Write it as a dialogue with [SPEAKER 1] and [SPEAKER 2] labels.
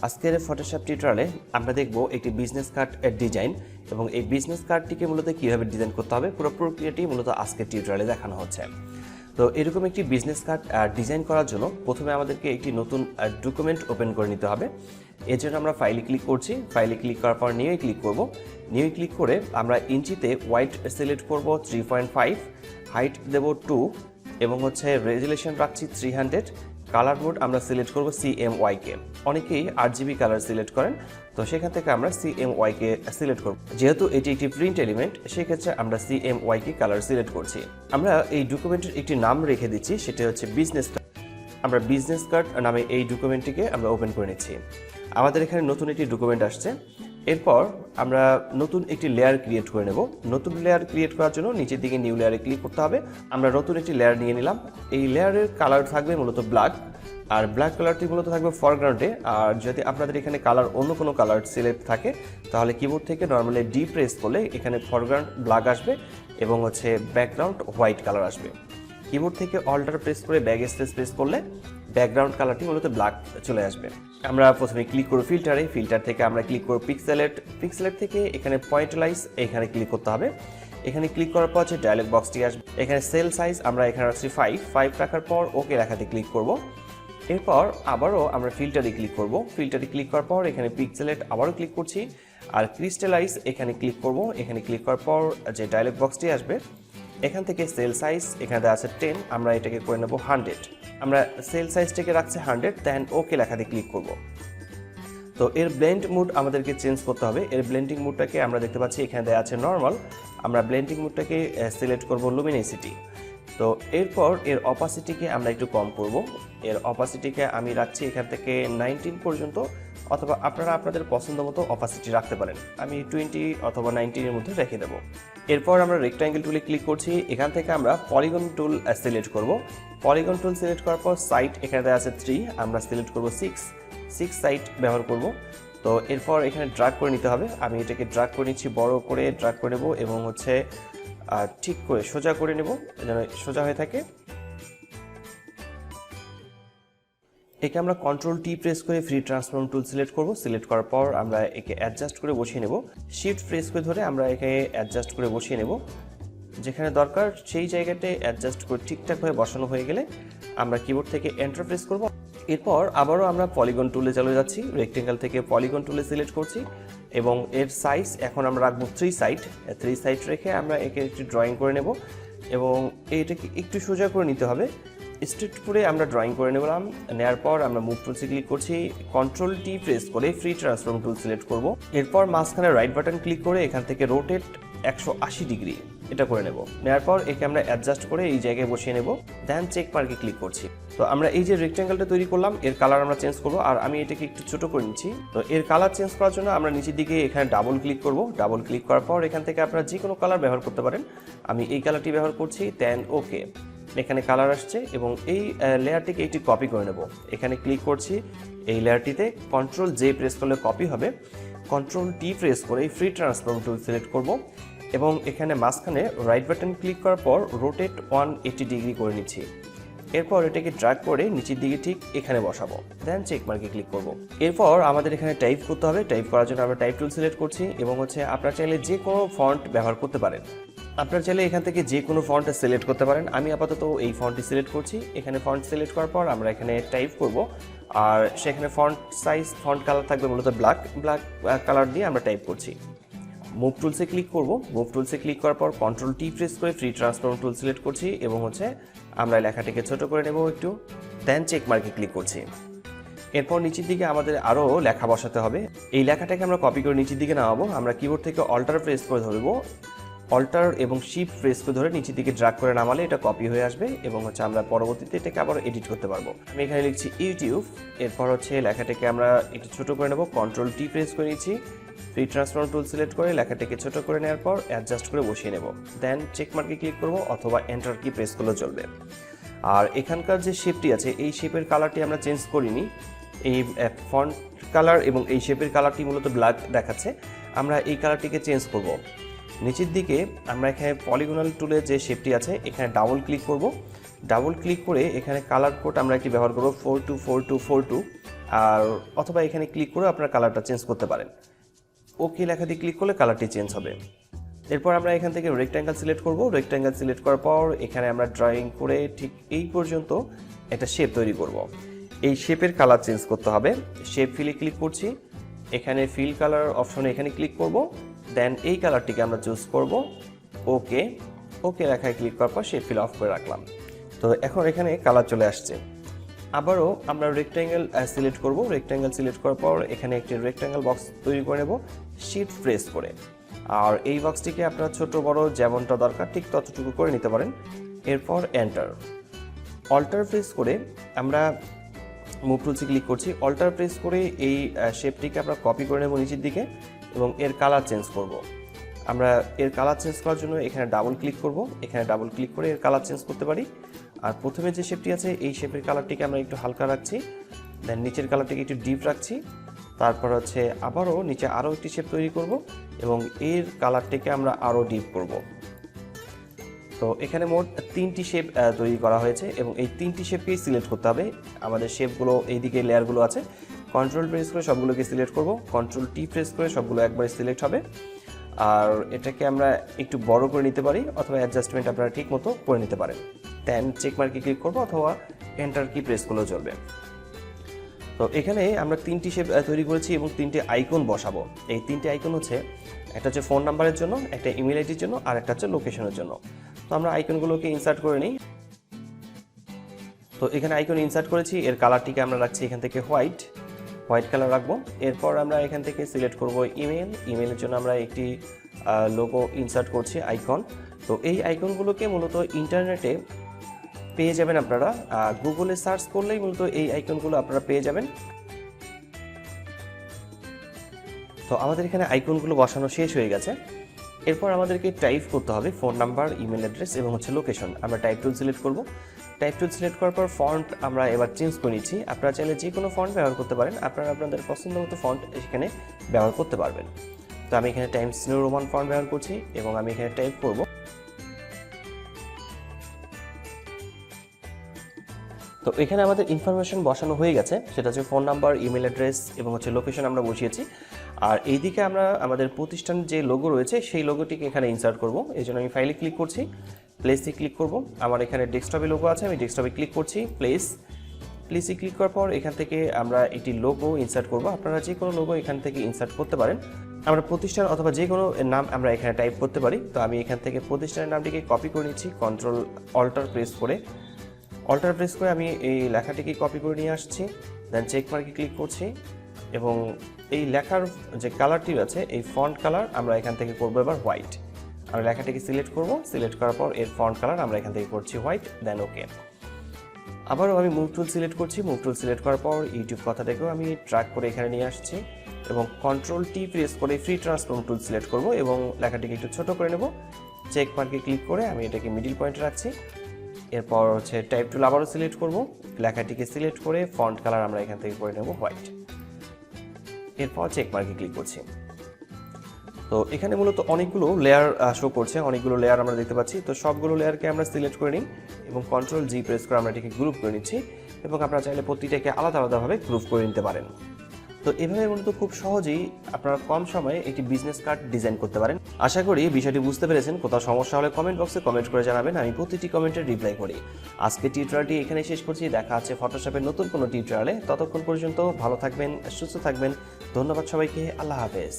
[SPEAKER 1] আজকের ফটোশপ টিউটোরিয়ালে আমরা দেখব একটি বিজনেস কার্ড ডিজাইন এবং এই বিজনেস কার্ডটিকে মূলত কিভাবে ডিজাইন করতে হবে পুরো প্রক্রিয়াটি মূলত আজকের টিউটোরিয়ালে দেখানো হচ্ছে। তো এরকম একটি বিজনেস কার্ড ডিজাইন করার জন্য প্রথমে আমাদেরকে একটি নতুন ডকুমেন্ট ওপেন করে নিতে হবে। এর জন্য আমরা ফাইলে ক্লিক করছি, ফাইলে ক্লিক করার পর নিউয়ে ক্লিক করব। নিউয়ে ক্লিক করে আমরা ইঞ্চিতে হোয়াইট সিলেক্ট করব 3.5, হাইট দেব 2 এবং রেজুলেশন রাখছি 300। কালার মোড আমরা সিলেক্ট করব CMYK। অনেকেই RGB কালার সিলেক্ট করেন, তো সেখান থেকে আমরা CMYK সিলেক্ট করব। যেহেতু এটি একটি প্রিন্ট এলিমেন্ট, সেক্ষেত্রে আমরা CMYK কালার সিলেক্ট করছি। আমরা এই ডকুমেন্টের একটি নাম রেখে দিচ্ছি, সেটা হচ্ছে বিজনেস কার্ড। আমরা বিজনেস কার্ড নামে এই ডকুমেন্টটিকে আমরা ওপেন করে নিচ্ছি। আমাদের এখানে নতুন একটি ডকুমেন্ট আসছে। এরপর আমরা নতুন একটি লেয়ার ক্রিয়েট করে নেব। নতুন লেয়ার ক্রিয়েট করার জন্য নিচের দিকে নিউ লেয়ারে ক্লিক করতে হবে। আমরা নতুন একটি লেয়ার নিয়ে নিলাম। এই লেয়ারের কালার থাকবে মূলত ব্ল্যাক, আর ব্ল্যাক কালারটি মূলত থাকবে ফরগ্রাউন্ডে। আর যদি আপনাদের এখানে কালার অন্য কোনো কালার সিলেক্ট থাকে, তাহলে কিবোর্ড থেকে নর্মালি ডি প্রেস করলে এখানে ফরগ্রাউন্ড ব্ল্যাক আসবে এবং ব্যাকগ্রাউন্ড হোয়াইট কালার আসবে। কিবোর্ড থেকে অল্টার প্রেস করে ব্যাক স্পেস প্রেস করলে ব্যাকগ্রাউন্ড কালারটি মূলত ব্ল্যাক চলে আসবে। আমরা প্রথমে ক্লিক করব ফিল্টারে, ফিল্টার থেকে আমরা ক্লিক করব পিক্সেলেট, পিক্সেলেট থেকে এখানে পয়েন্টলাইজ এখানে ক্লিক করতে হবে। এখানে ক্লিক করার পর ডায়লগ বক্সটি আসবে। এখানে সেল সাইজ আমরা এখানে রাখছি 5 রাখার পর ওকে লেখাতে ক্লিক করব। এরপর আবারও আমরা ফিল্টারে ক্লিক করব। ফিল্টারে ক্লিক করার পর এখানে পিক্সেলেট আবারও ক্লিক করছি, আর ক্রিস্টালাইজ এখানে ক্লিক করব। এখানে ক্লিক করার পর যে ডায়লগ বক্সটি আসবে, এখান থেকে সেল সাইজ এখানে দেওয়া আছে 10, আমরা এটাকে করে নেব 100। আমরা সেল সাইজটাকে রাখছি 100, দেন ওকে লেখাতে ক্লিক করব। তো এর ব্লেন্ড মুড আমাদেরকে চেঞ্জ করতে হবে। এর ব্লেন্ডিং মুডটাকে আমরা দেখতে পাচ্ছি এখানে দেওয়া আছে নর্মাল। আমরা ব্লেন্ডিং মুডটাকে সিলেক্ট করব লুমিনেসিটি। তো এরপর এর অপাসিটিকে আমরা একটু কম করব। এর অপাসিটিকে আমি রাখছি এখান থেকে 19 পর্যন্ত, অথবা আপনারা আপনাদের পছন্দ মতো অপাসিটি রাখতে পারেন। আমি 20 অথবা 19 এর মধ্যে রেখে দেবো। এরপর আমরা রেক্ট্যাঙ্গেল টুলে ক্লিক করছি। এখান থেকে আমরা পলিগন টুল সিলেক্ট করব। পলিগন টুল সিলেক্ট করার পর সাইড এখানে দেওয়া আছে 3, আমরা সিলেক্ট করব 6 সাইড ব্যবহার করব। তো এরপর এখানে ড্রাগ করে নিতে হবে। আমি এটাকে ড্রাগ করে নিচ্ছি, বড় করে ড্রাগ করে নেব এবং ঠিক করে সোজা করে নেব যেন সোজা হয়ে থাকে। একে আমরা কন্ট্রোল টি প্রেস করে ফ্রি ট্রান্সফর্ম টুল সিলেক্ট করব। সিলেক্ট করার পর আমরা একে অ্যাডজাস্ট করে বসিয়ে নেব। শিফট প্রেস করে ধরে আমরা একে অ্যাডজাস্ট করে বসিয়ে নেব। যেখানে দরকার সেই জায়গাতে অ্যাডজাস্ট করে ঠিকঠাক হয়ে বসানো হয়ে গেলে আমরা কিবোর্ড থেকে এন্টার প্রেস করব। এরপর আবারও আমরা পলিগন টুলে চলে যাচ্ছি। রেক্টেঙ্গেল থেকে পলিগন টুলে সিলেক্ট করছি এবং এর সাইজ এখন আমরা রাখবো 3 সাইড রেখে আমরা একে একটি ড্রয়িং করে নেব এবং এইটাকে একটু সোজা করে নিতে হবে। স্ট্রেট করে আমরা ড্রয়িং করে নেবলাম। নেওয়ার পর আমরা মুভ টুলসে ক্লিক করছি, কন্ট্রোল টি প্রেস করে ফ্রি ট্রান্সফর্ম টুল সিলেক্ট করব। এরপর মাঝখানে রাইট বাটন ক্লিক করে এখান থেকে রোটেট 180 ডিগ্রি এটা করে নেব। নেওয়ার পর একে আমরা অ্যাডজাস্ট করে এই জায়গায় বসিয়ে নেব, দেন চেক মার্কে ক্লিক করছি। তো আমরা এই যে রেক্ট্যাঙ্গেলটা তৈরি করলাম, এর কালার আমরা চেঞ্জ করব, আর আমি এটাকে একটু ছোট করে নিচ্ছি। তো এর কালার চেঞ্জ করার জন্য আমরা নিচের দিকে এখানে ডাবল ক্লিক করব। ডাবল ক্লিক করার পর এখান থেকে আপনারা যে কোনো কালার ব্যবহার করতে পারেন। আমি এই কালারটি ব্যবহার করছি, দেন ওকে। এখানে কালার আসছে এবং এই লেয়ারটিকে একটি কপি করে নেব। এখানে ক্লিক করছি, এই লেয়ারটিতে কন্ট্রোল জে প্রেস করলে কপি হবে। কন্ট্রোল টি প্রেস করে ফ্রি ট্রান্সফর্ম টুল সিলেক্ট করব এবং এখানে মাঝখানে রাইট বাটন ক্লিক করার পর রোটেট 180 ডিগ্রি করে নিচ্ছি। এরপর এটাকে ড্র্যাগ করে নিচের দিকে ঠিক এখানে বসাবো, দেন চেক মার্কে ক্লিক করব। এরপর আমাদের এখানে টাইপ করতে হবে। টাইপ করার জন্য আমরা টাইপ টুল সিলেক্ট করছি এবং আপনারা চাইলে যে কোনো ফন্ট ব্যবহার করতে পারেন। আপনারা চাইলে এখান থেকে যে কোনো ফন্ট সিলেক্ট করতে পারেন। আমি আপাতত এই ফন্টটি সিলেক্ট করছি। এখানে ফন্ট সিলেক্ট করার পর আমরা এখানে টাইপ করব, আর সেখানে ফন্ট সাইজ ফন্ট কালার থাকবে মূলত ব্ল্যাক কালার দিয়ে আমরা টাইপ করছি। মুভ টুলসে ক্লিক করব। মুভ টুলসে ক্লিক করার পর কন্ট্রোল টি প্রেস করে ফ্রি ট্রান্সফর্ম টুল সিলেক্ট করছি এবং আমরা লেখাটিকে ছোট করে নেব একটু, দেন চেক মার্কে ক্লিক করছি। এরপর নিচের দিকে আমাদের আরও লেখা বসাতে হবে। এই লেখাটাকে আমরা কপি করে নিচের দিকে নামাবো। আমরা কিবোর্ড থেকে অল্টার প্রেস করে ধরবো, অল্টার এবং শিফট প্রেস করে ধরে নিচের দিকে ড্র্যাগ করে নামালে এটা কপি হয়ে আসবে এবং আমরা পরবর্তীতে এটাকে আবার এডিট করতে পারবো। আমি এখানে লিখছি ইউটিউব। এরপর লেখাটাকে আমরা একটু ছোট করে নেব। কন্ট্রোল টি প্রেস করে নিচ্ছি, ফ্রি ট্রান্সফর্ম টুল সিলেক্ট করে লেখাটাকে ছোট করে নেওয়ার পর অ্যাডজাস্ট করে বসিয়ে নেব, দেন চেক মার্কে ক্লিক করব অথবা এন্টার কি প্রেস করলেও চলবে। আর এখানকার যে শেপটি আছে, এই শেপের কালারটি আমরা চেঞ্জ করিনি। এই ফন্ট কালার এবং এই শেপের কালারটি মূলত ব্ল্যাক দেখাচ্ছে। আমরা এই কালারটিকে চেঞ্জ করব। নিচের দিকে আমরা এখানে পলিগনাল টুলের যে শেপটি আছে এখানে ডাবল ক্লিক করব। ডাবল ক্লিক করে এখানে কালার কোড আমরা একটি ব্যবহার করব 424242। আর অথবা এখানে ক্লিক করে আপনার কালারটা চেঞ্জ করতে পারেন। ওকে লেখা দিয়ে ক্লিক করলে কালারটি চেঞ্জ হবে। এরপর আমরা এখান থেকে রেক্ট্যাঙ্গেল সিলেক্ট করব। রেক্ট্যাঙ্গেল সিলেক্ট করার পর এখানে আমরা ড্রয়িং করে ঠিক এই পর্যন্ত একটা শেপ তৈরি করব। এই শেপের কালার চেঞ্জ করতে হবে। শেপ ফিলে ক্লিক করছি, এখানে ফিল কালার অপশনে এখানে ক্লিক করব, দেন এই কালারটিকে আমরা চুজ করব। ওকে, ওকে লেখায় ক্লিক করার পর শেপ ফিল অফ করে রাখলাম। তো এখন এখানে কালার চলে আসছে। আবারও আমরা রেক্ট্যাঙ্গেল সিলেক্ট করব। রেক্ট্যাঙ্গেল সিলেক্ট করার পর এখানে একটি রেক্ট্যাঙ্গেল বক্স তৈরি করে নেব শিফট প্রেস করে। আর এই বক্সটিকে আপনার ছোট বড় যেমনটা দরকার ঠিক ততটুকু করে নিতে পারেন। এরপর এন্টার। অল্টার প্রেস করে আমরা মুভ টুলসে ক্লিক করছি। অল্টার প্রেস করে এই শেপটিকে আমরা কপি করে নেব নিচের দিকে এবং এর কালার চেঞ্জ করব। আমরা এর কালার চেঞ্জ করার জন্য এখানে ডাবল ক্লিক করব। এখানে ডাবল ক্লিক করে এর কালার চেঞ্জ করতে পারি। আর প্রথমে যে শেপটি আছে এই শেপের কালারটিকে আমরা একটু হালকা রাখছি, দেন নিচের কালারটিকে একটু ডিপ রাখছি। তারপর হচ্ছে আবারও নিচে আরও একটি শেপ তৈরি করব এবং এর কালারটিকে আমরা আরও ডিপ করব। তো এখানে মোট 3টি শেপ তৈরি করা হয়েছে এবং এই 3টি শেপকেই সিলেক্ট করতে হবে। আমাদের শেপগুলো এইদিকে লেয়ারগুলো আছে, কন্ট্রোল প্রেস করে সবগুলোকে সিলেক্ট করব। কন্ট্রোল টি প্রেস করে সবগুলো একবারে সিলেক্ট হবে। আর এটাকে আমরা একটু বড় করে নিতে পারি অথবা অ্যাডজাস্টমেন্ট আপনারা ঠিক মতো করে নিতে পারেন। দেন চেক মার্কে ক্লিক করবো অথবা এন্টার কি প্রেস করলেও চলবে। তো এখানে আমরা 3টি শেপ তৈরি করেছি এবং 3টি আইকন বসাবো। এই 3টি আইকন হচ্ছে, একটা হচ্ছে ফোন নাম্বারের জন্য, একটা ইমেল আইডির জন্য, আর একটা হচ্ছে লোকেশনের জন্য। তো আমরা আইকনগুলোকে ইনসার্ট করে নিই। তো এখানে আইকন ইনসার্ট করেছি, এর কালারটিকে আমরা রাখছি এখান থেকে হোয়াইট কালার রাখবো। এরপর আমরা এখান থেকে সিলেক্ট করব ইমেল। ইমেলের জন্য আমরা একটি লোগো ইনসার্ট করছি, আইকন। তো এই আইকনগুলোকে মূলত ইন্টারনেটে পেয়ে যাবেন আপনারা, গুগলে সার্চ করলেই মূলত এই আইকনগুলো আপনারা পেয়ে যাবেন। তো আমাদের এখানে আইকনগুলো বসানো শেষ হয়ে গেছে। এরপর আমাদেরকে টাইপ করতে হবে ফোন নাম্বার, ইমেল অ্যাড্রেস এবং হচ্ছে লোকেশন। আমরা টাইপ টুল সিলেক্ট করব। টাইপ টুল সিলেক্ট করার পর ফন্ট আমরা এবার চেঞ্জ করে নিচ্ছি। আপনারা চাইলে যে কোনো ফন্ট ব্যবহার করতে পারেন, আপনারা আপনাদের পছন্দ মতো ফন্ট এখানে ব্যবহার করতে পারবেন। তো আমি এখানে টাইমস নিউ রোমান ফন্ট ব্যবহার করছি এবং আমি এখানে টাইপ করব। তো এখানে আমাদের ইনফরমেশন বসানো হয়ে গেছে, সেটা হচ্ছে ফোন নাম্বার, ইমেল অ্যাড্রেস এবং হচ্ছে লোকেশন আমরা বসিয়েছি। আর এইদিকে আমরা আমাদের প্রতিষ্ঠান যে লোগো রয়েছে সেই লোগোটিকে এখানে ইনসার্ট করব। এই জন্য আমি ফাইলে ক্লিক করছি, প্লেসে ক্লিক করব। আমার এখানে ডেস্কটপে লোগো আছে, আমি ডেস্কটপে ক্লিক করছি, প্লেসে ক্লিক করার পর এখান থেকে আমরা একটি লোগো ইনসার্ট করব। আপনারা যে কোনো লোগো এখান থেকে ইনসার্ট করতে পারেন। আমরা প্রতিষ্ঠান অথবা যে কোনো নাম আমরা এখানে টাইপ করতে পারি। তো আমি এখান থেকে প্রতিষ্ঠানের নামটিকে কপি করে নিচ্ছি, কন্ট্রোল অল্টার প্রেস করে। অল্টার প্রেস করে আমি এই লেখাটিকে কপি করে নিয়ে আসছি, দেন চেক মার্কে ক্লিক করছি এবং এই লেখার যে কালারটি আছে এই ফন্ট কালার আমরা এখান থেকে করবো এবার হোয়াইট। আমরা লেখাটিকে সিলেক্ট করব, সিলেক্ট করার পর এর ফন্ট কালার আমরা এখান থেকে করছি হোয়াইট, দেন ওকে। আবারও আমি মুভ টুল সিলেক্ট করছি। মুভ টুল সিলেক্ট করার পর ইউটিউব কথাটাকেও আমি ট্র্যাক করে এখানে নিয়ে আসছি এবং কন্ট্রোল টি প্রেস করে ফ্রি ট্রান্সফর্ম টুল সিলেক্ট করব এবং লেখাটিকে একটু ছোট করে নেব। চেক মার্কে ক্লিক করে আমি এটাকে মিডিল পয়েন্টে রাখছি। এরপর হচ্ছে টাইপ টুল আবারও সিলেক্ট করব, লেখাটিকে সিলেক্ট করে ফন্ট কালার আমরা এখান থেকে করে নেব হোয়াইট। এরপর চেক মার্কে ক্লিক করছি। তো এখানে মূলত অনেকগুলো লেয়ার শো করছে, অনেকগুলো লেয়ার আমরা দেখতে পাচ্ছি। তো সবগুলো লেয়ারকে আমরা সিলেক্ট করে নিই এবং কন্ট্রোল জি প্রেস করে আমরা এটাকে গ্রুপ করে নিচ্ছি এবং আপনারা চাইলে প্রতিটাকে আলাদা আলাদাভাবে গ্রুপ করে নিতে পারেন। তো এভাবে মূলত খুব সহজেই আপনারা কম সময়ে একটি বিজনেস কার্ড ডিজাইন করতে পারেন। আশা করি বিষয়টি বুঝতে পেরেছেন। কোথাও সমস্যা হলে কমেন্ট বক্সে কমেন্ট করে জানাবেন, আমি প্রতিটি কমেন্টের রিপ্লাই করি। আজকে টিউটোরিয়ালটি এখানে শেষ করছি। দেখা আছে ফটোশপের নতুন কোনো টিউটোরিয়ালে। ততক্ষণ পর্যন্ত ভালো থাকবেন, সুস্থ থাকবেন। ধন্যবাদ সবাইকে। আল্লাহ হাফেজ।